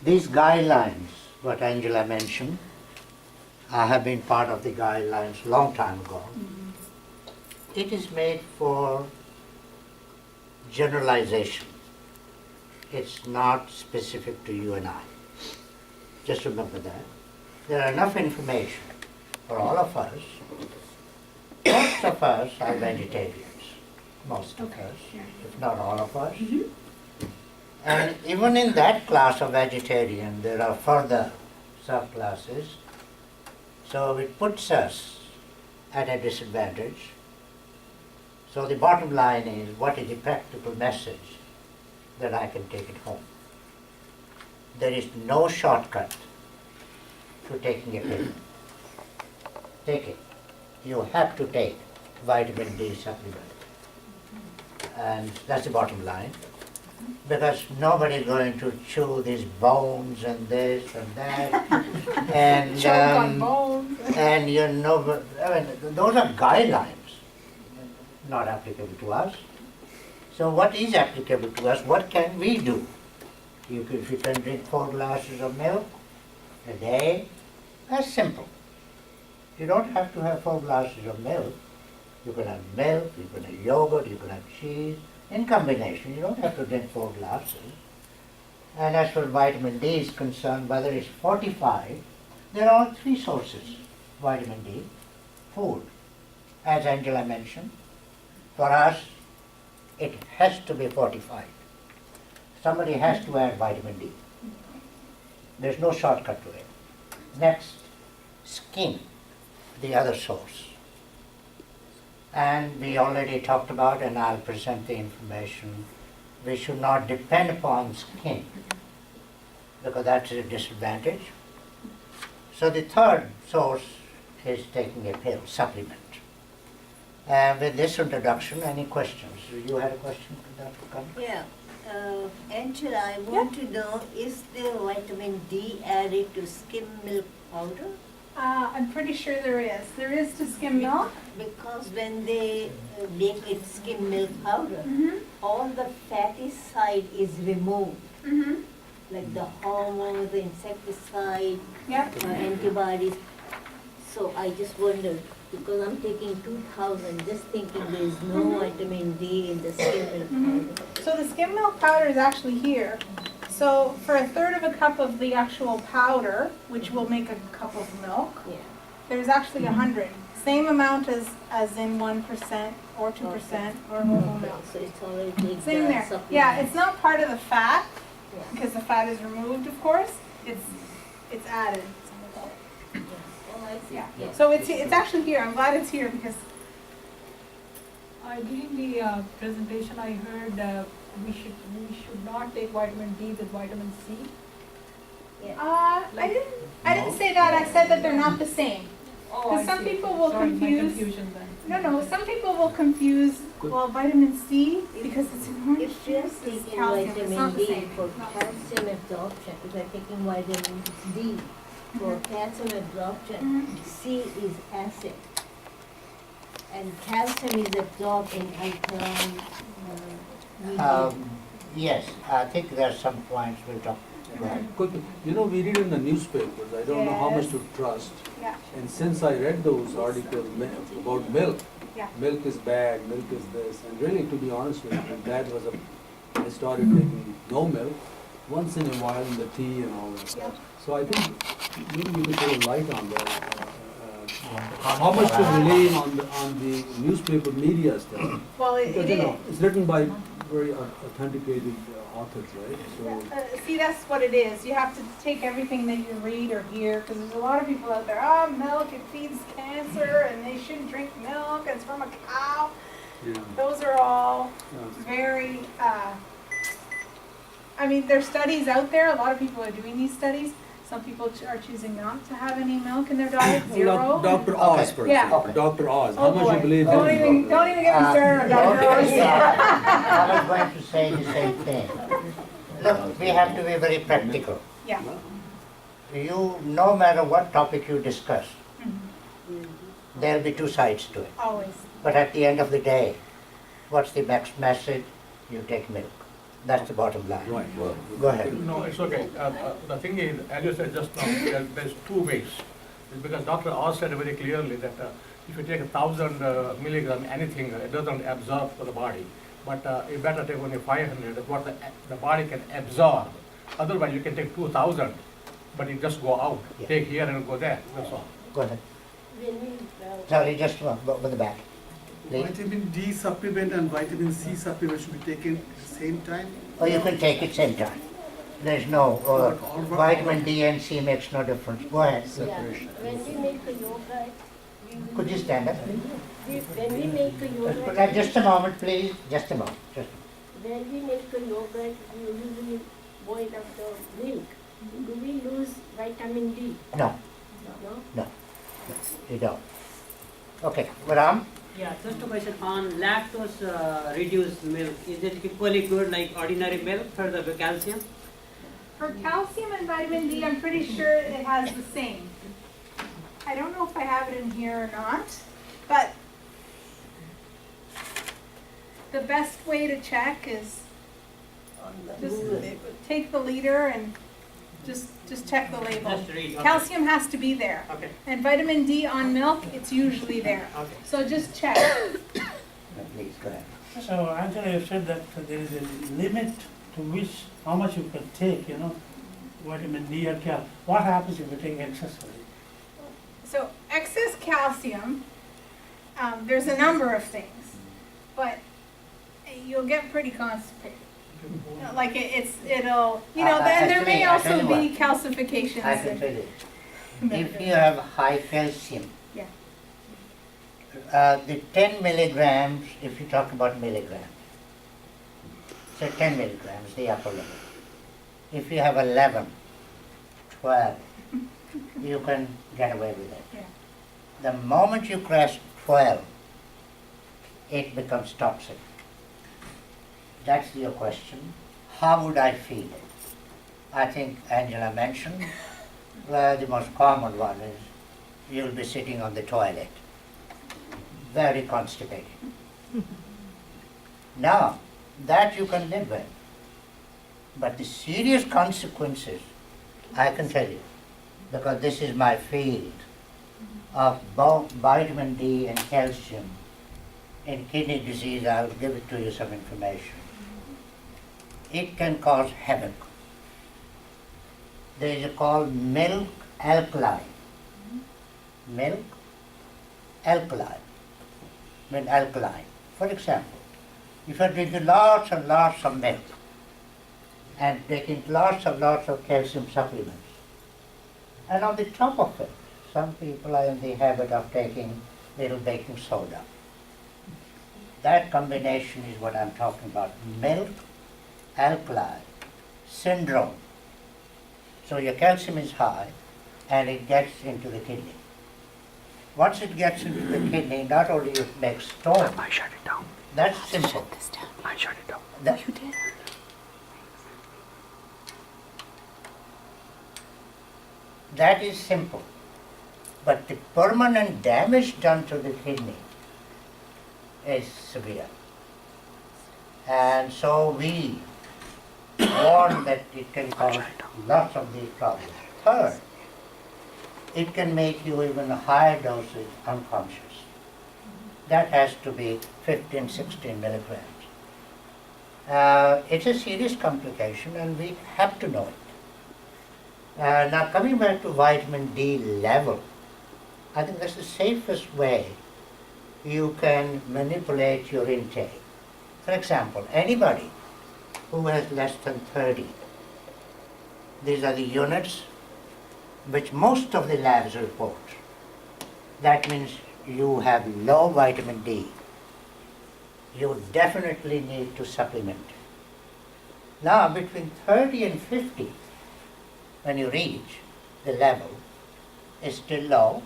These guidelines, what Angela mentioned, I have been part of the guidelines long time ago. It is made for generalization. It's not specific to you and I. Just remember that. There are enough information for all of us. Most of us are vegetarians. Most of us, if not all of us. And even in that class of vegetarian, there are further subclasses. So it puts us at a disadvantage. So the bottom line is, what is the practical message that I can take it home? There is no shortcut to taking a pill. Take it. You have to take vitamin D supplement. And that's the bottom line. Because nobody is going to chew these bones and this and that. And Choke on bones. and you know, I mean, those are guidelines, not applicable to us. So what is applicable to us? What can we do? If you can drink 4 glasses of milk a day, that's simple. You don't have to have 4 glasses of milk. You can have milk, you can have yogurt, you can have cheese, in combination. You don't have to drink 4 glasses. And as far as vitamin D is concerned, whether it's fortified, there are 3 sources, vitamin D. Food, as Angela mentioned. For us, it has to be fortified. Somebody has to add vitamin D. There's no shortcut to it. Next, skin, the other source. And we already talked about, and I'll present the information, we should not depend upon skin, because that's a disadvantage. So the third source is taking a pill, supplement. And with this introduction, any questions? You had a question, Dr. Khan? Yeah, Angela, I want to know, is there vitamin D added to skim milk powder? I'm pretty sure there is. There is to skim milk. Because when they make it skim milk powder, Mm-hmm. all the fatty side is removed, Mm-hmm. like the hormones, the insecticide, Yep. antibodies. So I just wondered, because I'm taking 2,000, just thinking there is no vitamin D in the skim milk powder. So the skim milk powder is actually here. So for 1/3 of a cup of the actual powder, which will make a cup of milk, Yeah. there's actually 100. Same amount as in 1% or 2% or whole milk. So it's already It's in there. Yeah, it's not part of the fat, Yeah. because the fat is removed, of course. It's added. Oh, I see. Yeah. So it's actually here. I'm glad it's here because During the presentation, I heard we should not take vitamin D with vitamin C. I didn't say that. I said that they're not the same. Oh, I some see. people will Sorry, my confuse- confusion then. No. Some people will confuse vitamin C because it's in orange If you're juice. It's taking calcium. It's vitamin not the D same. for No. calcium absorption, if you're taking vitamin D for calcium absorption, Mhm. C is acid. And calcium is absorbed in alkaline medium. Yes, I think there are some points we'll talk about. Quickly, we read in the newspapers, I don't know how much to trust. Yeah. And since I read those articles about milk, Yeah. milk is bad, milk is this, and really, to be honest with you, that was I started taking no milk, once in a while in the tea and all that stuff. So I think maybe you could put a light on that. How much to rely on the newspaper media stuff? Well, Because, it is. it's written by very authenticated authors, right? So. See, that's what it is. You have to take everything that you read or hear, because there's a lot of people out there, milk, it feeds cancer, and they shouldn't drink milk, it's from a cow. Yeah. Those are all Yeah. very, there's studies out there. A lot of people are doing these studies. Some people are choosing not to have any milk in their diet, zero. Dr. Oz, for Yeah. example. Dr. Oz, Oh, how much boy. you believe Don't him? even get me started on Dr. Oz. I was going to say the same thing. Look, we have to be very practical. Yeah. No matter what topic you discuss, there'll be 2 sides to it. Always. But at the end of the day, what's the next message? You take milk. That's the bottom line. Right. Go ahead. No, it's okay. The thing is, as you said just now, there's two ways. It's because Dr. Oz said very clearly that if you take 1,000 milligram anything, it doesn't absorb to the body. But you better take only 500, that's what the body can absorb. Otherwise, you can take 2,000, but it just go out. Yeah. Take here and go there, that's all. Go ahead. When we, Sorry, just go with the back. Please. Vitamin D supplement and vitamin C supplement should be taken at the same time? Or you can take it same time. There's no, vitamin D and C makes no difference. Go ahead. yeah, when we make a yogurt, we Could you stand up, please? when we make a yogurt, Just a moment, please. Just a moment. when we make a yogurt, we usually boil up the milk. Do we lose vitamin D? No, No? no, you don't. Okay, Ram? Yeah, just a question on lactose reduced milk. Is it equally good like ordinary milk for the calcium? For calcium and vitamin D, I'm pretty sure it has the same. I don't know if I have it in here or not, but the best way to check is just take the liter and just check the label. Just read. Okay. Calcium has to be there. Okay. And vitamin D on milk, it's usually there. Okay. So just check. Please, go ahead. So Angela, you said that there is a limit to which, how much you can take, vitamin D or cal. What happens if you take excessively? So excess calcium, there's a number of things, but you'll get pretty constipated. Like it'll, then there may Actually, I tell also you be calcifications. I can tell you. If you have high calcium, Yeah. The 10 milligrams, if you talk about milligrams, so 10 milligrams, the upper limit. If you have 11, 12, you can get away with it. Yeah. The moment you cross 12, it becomes toxic. That's your question. How would I feel? I think Angela mentioned, the most common one is you'll be sitting on the toilet, very constipated. Now, that you can live with. But the serious consequences, I can tell you, because this is my field of vitamin D and calcium in kidney disease. I'll give it to you some information. It can cause havoc. There is a called milk alkaline. Milk alkaline. Mean alkaline. For example, if you're drinking lots and lots of milk and taking lots of calcium supplements, and on the top of it, some people are in the habit of taking little baking soda. That combination is what I'm talking about. Milk alkaline syndrome. So your calcium is high and it gets into the kidney. Once it gets into the kidney, not only it makes stone. I shut it down. That's simple. I shut it down. You did? That is simple. But the permanent damage done to the kidney is severe. And so we warn that it can cause lots of these problems. Third, it can make you even a higher dosage unconscious. That has to be 15, 16 milligrams. It's a serious complication and we have to know it. Now coming back to vitamin D level, I think that's the safest way you can manipulate your intake. For example, anybody who has less than 30, these are the units which most of the labs report. That means you have low vitamin D. You definitely need to supplement. Now between 30 and 50, when you reach the level, is still low,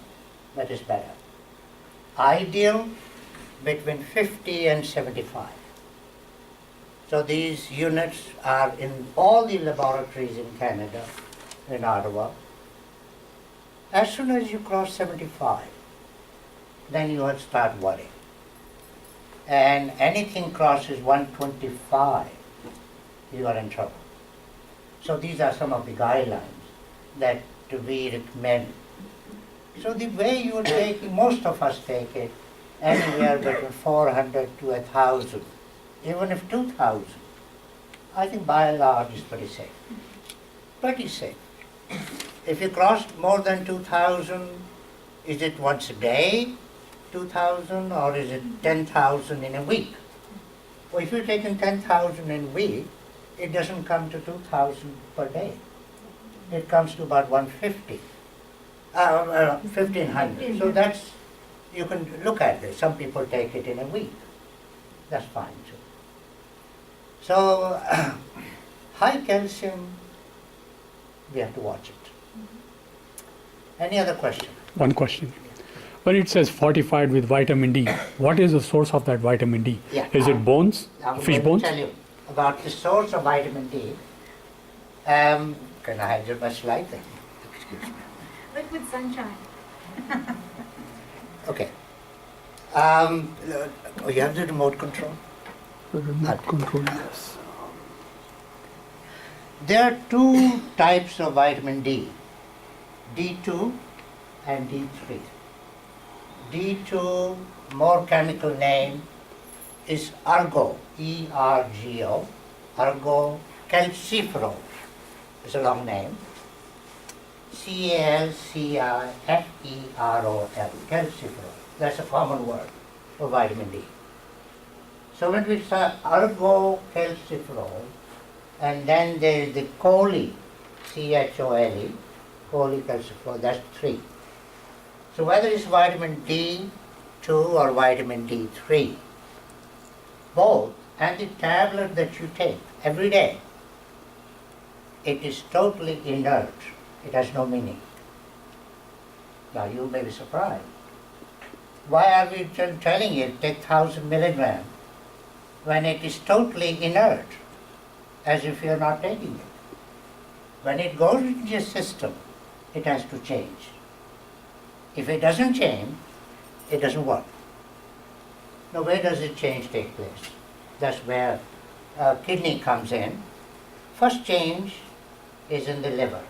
but is better. Ideal between 50 and 75. So these units are in all the laboratories in Canada, in Ottawa. As soon as you cross 75, then you will start worrying. And anything crosses 125, you are in trouble. So these are some of the guidelines that we recommend. So the way you take it, most of us take it anywhere between 400 to 1,000, even if 2,000. I think by and large is pretty safe. Pretty safe. If you cross more than 2,000, is it once a day, 2,000, or is it 10,000 in a week? Well, if you're taking 10,000 in a week, it doesn't come to 2,000 per day. It comes to about 150, 1,500. So that's, you can look at it. Some people take it in a week. That's fine too. So high calcium, we have to watch it. Any other question? One question. When it says fortified with vitamin D, what is the source of that vitamin D? Yeah. Is it bones? I'm Fish going bones? to tell you about the source of vitamin D. Can I have your best slide then? Excuse me. Liquid sunshine. Okay. Oh, you have the remote control? The remote control, yes. There are two types of vitamin D, D2 and D3. D2, more chemical name, is ergo, E-R-G-O, ergo calciferol. It's a long name. C-A-L-C-I-F-E-R-O-L, calciferol. That's a common word for vitamin D. So when we say ergo calciferol, and then there is the chole, C-H-O-L-E, cholecalciferol, that's 3. So whether it's vitamin D2 or vitamin D3, both, and the tablet that you take every day, it is totally inert. It has no meaning. Now you may be surprised. Why are we telling you take 1,000 milligrams when it is totally inert, as if you are not taking it? When it goes into your system, it has to change. If it doesn't change, it doesn't work. Now where does the change take place? That's where kidney comes in. First change is in the liver.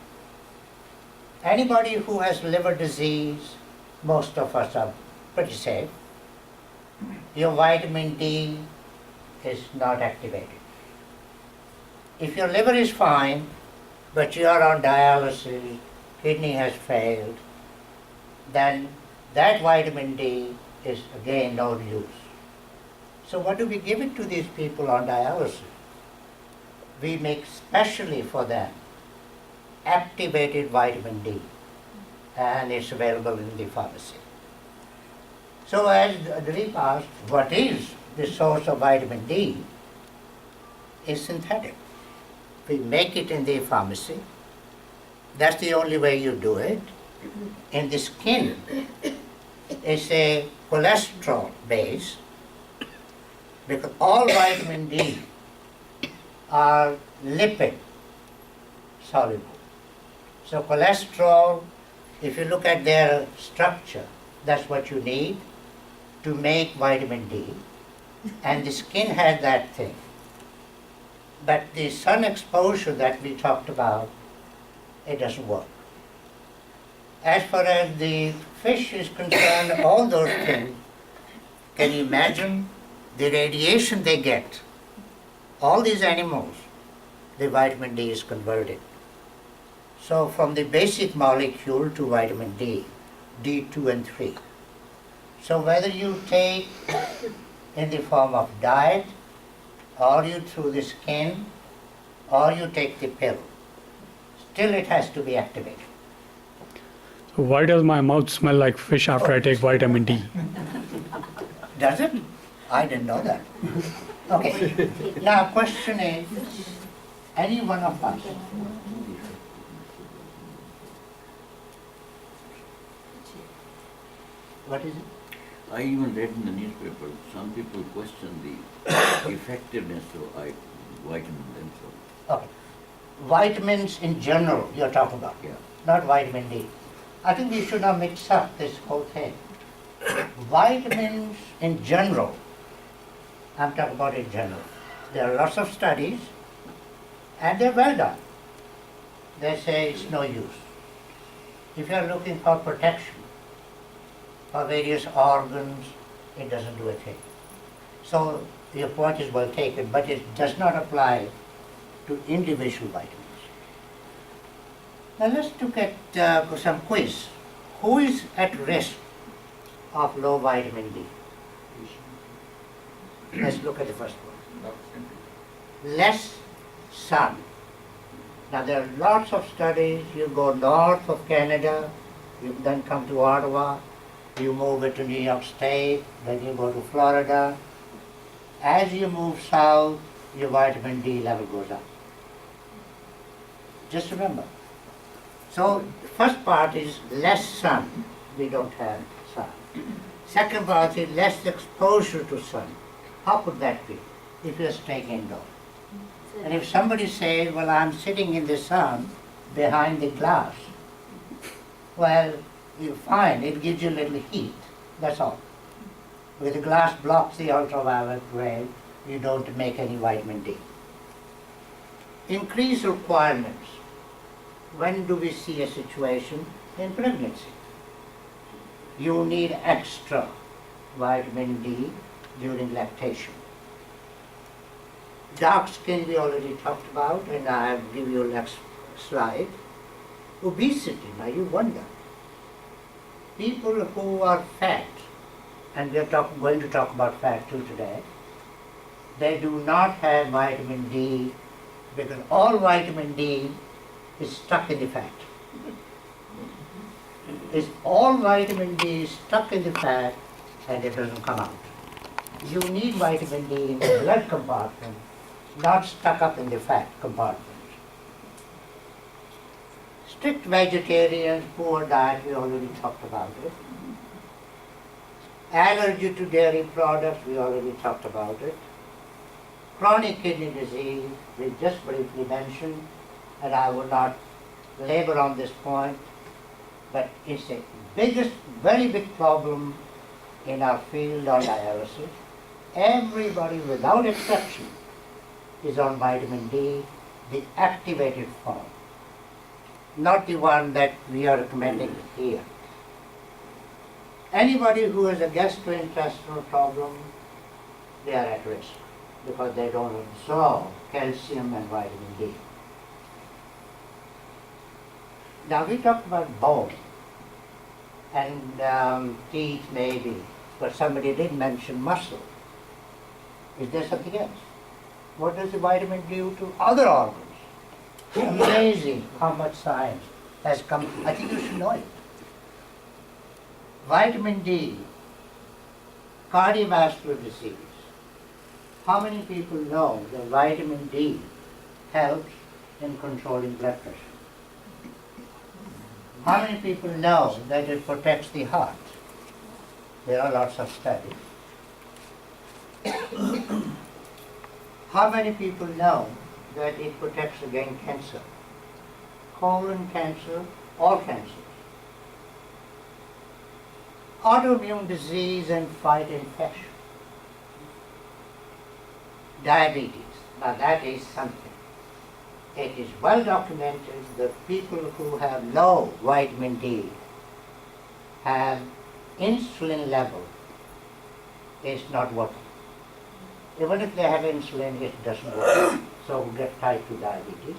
Anybody who has liver disease, most of us are pretty safe. Your vitamin D is not activated. If your liver is fine, but you are on dialysis, kidney has failed, then that vitamin D is again no use. So what do we give it to these people on dialysis? We make specially for them activated vitamin D, and it's available in the pharmacy. So as Dilip asked, what is the source of vitamin D? Is synthetic. We make it in the pharmacy. That's the only way you do it. In the skin, it's a cholesterol base, because all vitamin D are lipid soluble. So cholesterol, if you look at their structure, that's what you need to make vitamin D, and the skin has that thing. But the sun exposure that we talked about, it doesn't work. As far as the fish is concerned, all those things, can you imagine the radiation they get? All these animals, the vitamin D is converted. So from the basic molecule to vitamin D, D2 and 3. So whether you take in the form of diet, or you through the skin, or you take the pill, still it has to be activated. So why does my mouth smell like fish after I take vitamin D? Does it? I didn't know that. Okay. Now question is, any one of us, what is it? I even read in the newspaper, some people question the effectiveness of vitamin themselves. Okay. Vitamins in general you're talking about, Yeah. not vitamin D. I think we should not mix up this whole thing. Vitamins in general, I'm talking about in general. There are lots of studies And they're well done. They say it's no use. If you're looking for protection for various organs, it doesn't do a thing. So your point is well taken, but it does not apply to individual vitamins. Now let's look at some quiz. Who is at risk of low vitamin D? Let's look at the first one. Less sun. Now there are lots of studies. You go north of Canada, you then come to Ottawa, you move it to New York State, then you go to Florida. As you move south, your vitamin D level goes up. Just remember. So the first part is less sun. We don't have sun. Second part is less exposure to sun. How could that be if you're staying indoors? And if somebody says, well, I'm sitting in the sun behind the glass, well, you're fine, it gives you a little heat, that's all. Because the glass blocks the ultraviolet ray, you don't make any vitamin D. Increased requirements. When do we see a situation in pregnancy? You need extra vitamin D during lactation. Dark skin we already talked about, and I'll give you next slide. Obesity, now you wonder. People who are fat, and we're going to talk about fat too today, they do not have vitamin D because all vitamin D is stuck in the fat. It's all vitamin D is stuck in the fat and it doesn't come out. You need vitamin D in the blood compartment, not stuck up in the fat compartment. Strict vegetarian, poor diet, we already talked about it. Allergy to dairy products, we already talked about it. Chronic kidney disease, we just briefly mentioned, and I will not labor on this point, but it's the biggest, very big problem in our field on dialysis. Everybody, without exception, is on vitamin D, the activated form, not the one that we are recommending here. Anybody who has a gastrointestinal problem, they are at risk because they don't absorb calcium and vitamin D. Now we talked about bone and teeth maybe, but somebody did mention muscle. Is there something else? What does the vitamin do to other organs? Amazing how much science has come. I think you should know it. Vitamin D, cardiovascular disease. How many people know that vitamin D helps in controlling blood pressure? How many people know that it protects the heart? There are lots of studies. How many people know that it protects against cancer? Colon cancer, all cancers. Autoimmune disease and fight infection. Diabetes, now that is something. It is well documented that people who have low vitamin D have insulin level is not working. Even if they have insulin, it doesn't work. So we get type 2 diabetes.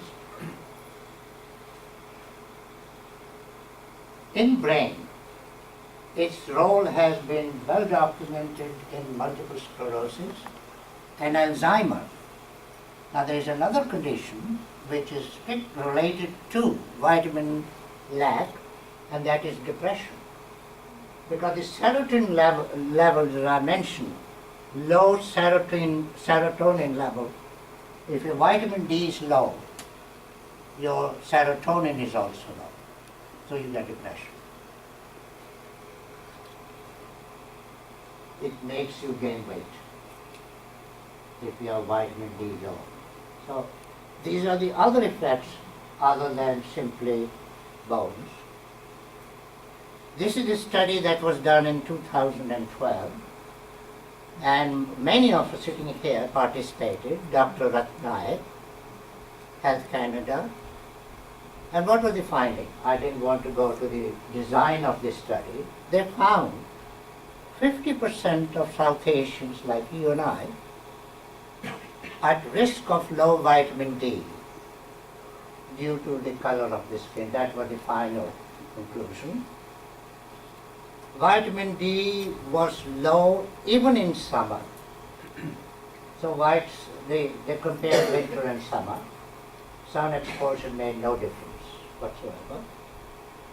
In brain, its role has been well documented in multiple sclerosis and Alzheimer. Now there is another condition which is related to vitamin lack, and that is depression. Because the serotonin level that I mentioned, low serotonin level, if your vitamin D is low, your serotonin is also low. So you get depression. It makes you gain weight if you have vitamin D low. So these are the other effects other than simply bones. This is a study that was done in 2012, and many of us sitting here participated, Dr. Ratnaik, Health Canada. And what was the finding? I didn't want to go to the design of this study. They found 50% of South Asians like you and I at risk of low vitamin D due to the color of the skin. That was the final conclusion. Vitamin D was low even in summer. So they compared winter and summer. Sun exposure made no difference whatsoever.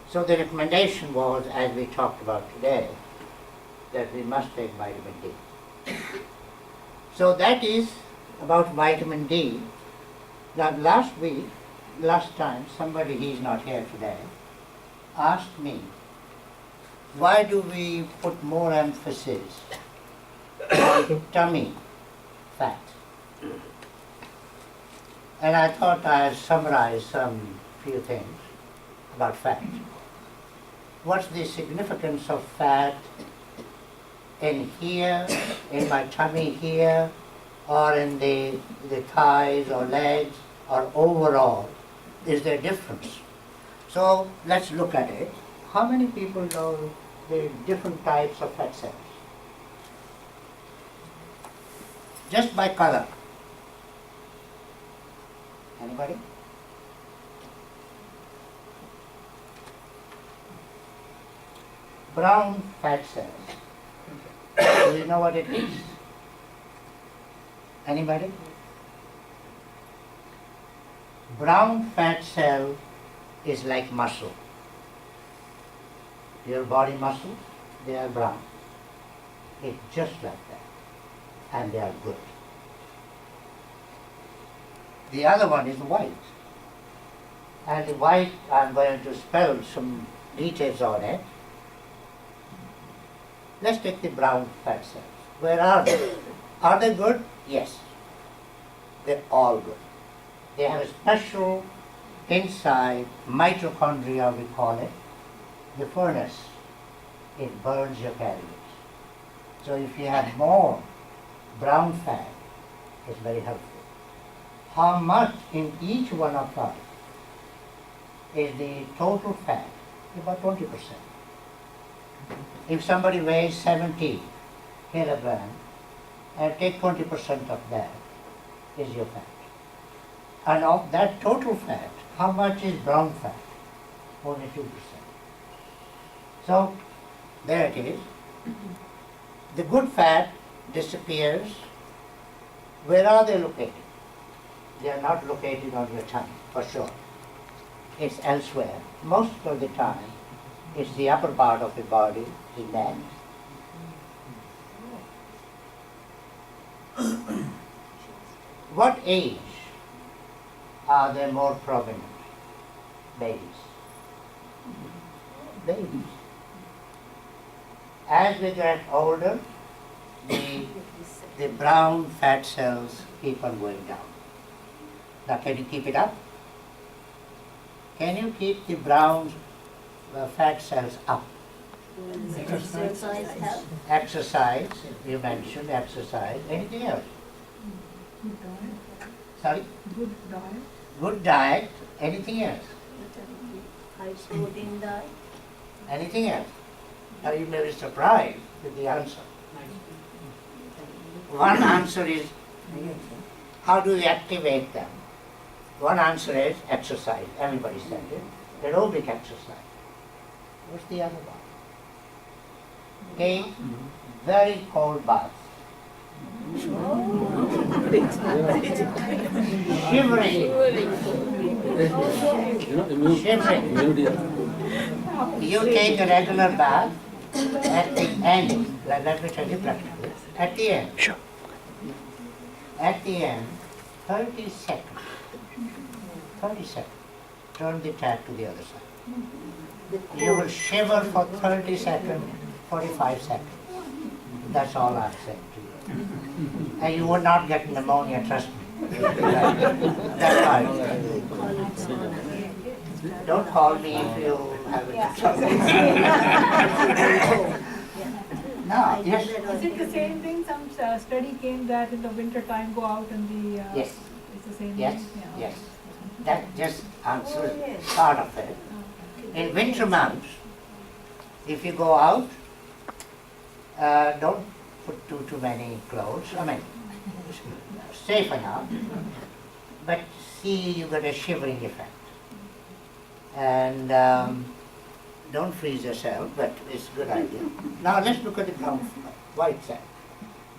So the recommendation was, as we talked about today, that we must take vitamin D. So that is about vitamin D. Now last time, somebody, he's not here today, asked me, why do we put more emphasis on tummy fat? And I thought I'd summarize some few things about fat. What's the significance of fat in here, in my tummy here, or in the thighs or legs, or overall? Is there a difference? So let's look at it. How many people know the different types of fat cells? Just by color. Anybody? Brown fat cells. Do you know what it is? Anybody? Brown fat cell is like muscle. Your body muscles, they are brown. It's just like that. And they are good. The other one is white. And the white, I'm going to spell some details on it. Let's take the brown fat cells. Where are they? Are they good? Yes. They're all good. They have a special inside mitochondria, we call it, the furnace. It burns your calories. So if you have more brown fat, it's very helpful. How much in each one of us is the total fat? About 20%. If somebody weighs 70 kilograms, and take 20% of that is your fat. And of that total fat, how much is brown fat? Only 2%. So, there it is. The good fat disappears. Where are they located? They are not located on your tongue, for sure. It's elsewhere. Most of the time, it's the upper part of the body, the neck. What age are they more prominent? Babies. Babies. As we get older, the brown fat cells keep on going down. Now can you keep it up? Can you keep the brown fat cells up? Exercise help? Exercise, you mentioned exercise. Anything else? Good diet. Sorry? Good diet. Good diet. Anything else? High protein diet? Anything else? Now you may be surprised with the answer. One answer is, how do you activate them? One answer is exercise. Everybody said it. Aerobic exercise. What's the other one? Take very cold bath. Shivering. Shivering. You take a regular bath at the end. Let me tell you practically. At the end. Sure. At the end, 30 seconds. 30 seconds. Turn the tap to the other side. You will shiver for 30 seconds, 45 seconds. That's all I'm saying to you. And you would not get pneumonia, trust me. That's why. Don't call me if you have it. No, yes. Is it the same thing? Some study came that in the winter time go out and the. Yes. It's the same Yes, thing? Yeah, yes. okay. That just answers part of it. In winter months, if you go out, don't put too many clothes. I mean, safe enough, but see you get a shivering effect. And don't freeze yourself, but it's a good idea. Now let's look at the white cell.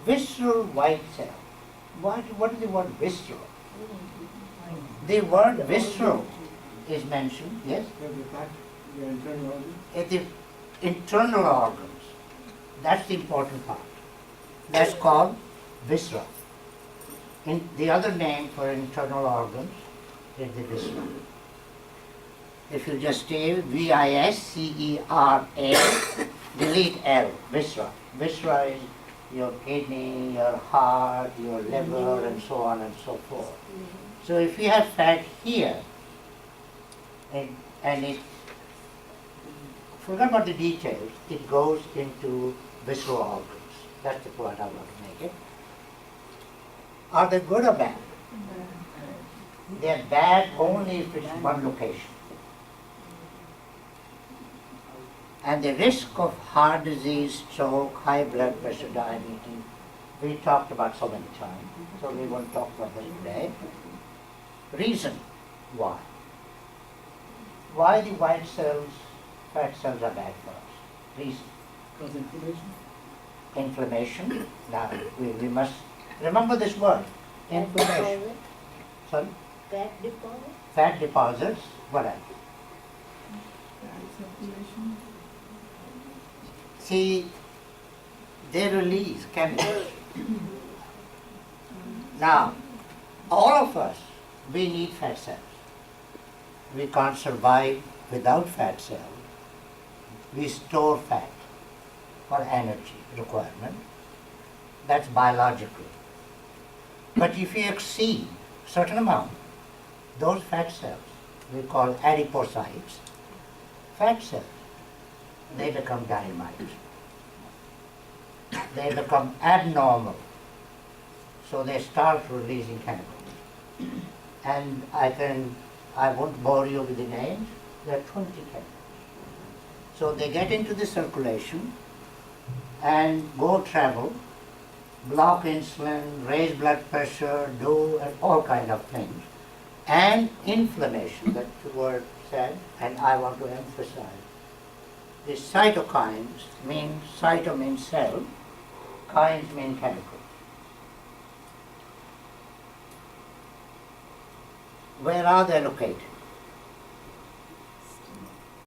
Visceral white cell. What is the word visceral? The word visceral is mentioned, yes? The internal organs. That's the important part. That's called viscera. The other name for internal organs is the viscera. If you just say V-I-S-C-E-R-A, delete L, viscera. Viscera is your kidney, your heart, your liver, and so on and so forth. So if you have fat here, and it, forget about the details, it goes into visceral organs. That's the point I want to make it. Are they good or bad? They're bad only if it's one location. And the risk of heart disease, stroke, high blood pressure, diabetes, we talked about so many times, so we won't talk about that today. Reason why. Why the white cells, fat cells are bad for us. Reason. Because inflammation? Inflammation. Now, we must remember this word. Inflammation. Sorry? Fat deposit? Fat deposits, what else? See, they release chemicals. Now, all of us, we need fat cells. We can't survive without fat cells. We store fat for energy requirement. That's biological. But if you exceed a certain amount, those fat cells, we call adipocytes, fat cells, they become dynamite. They become abnormal. So they start releasing chemicals. And I won't bore you with the names, there are 20 chemicals. So they get into the circulation and go travel, block insulin, raise blood pressure, do all kind of things. And inflammation, that the word said, and I want to emphasize. The cytokines mean, cyto means cell, kines mean chemicals. Where are they located?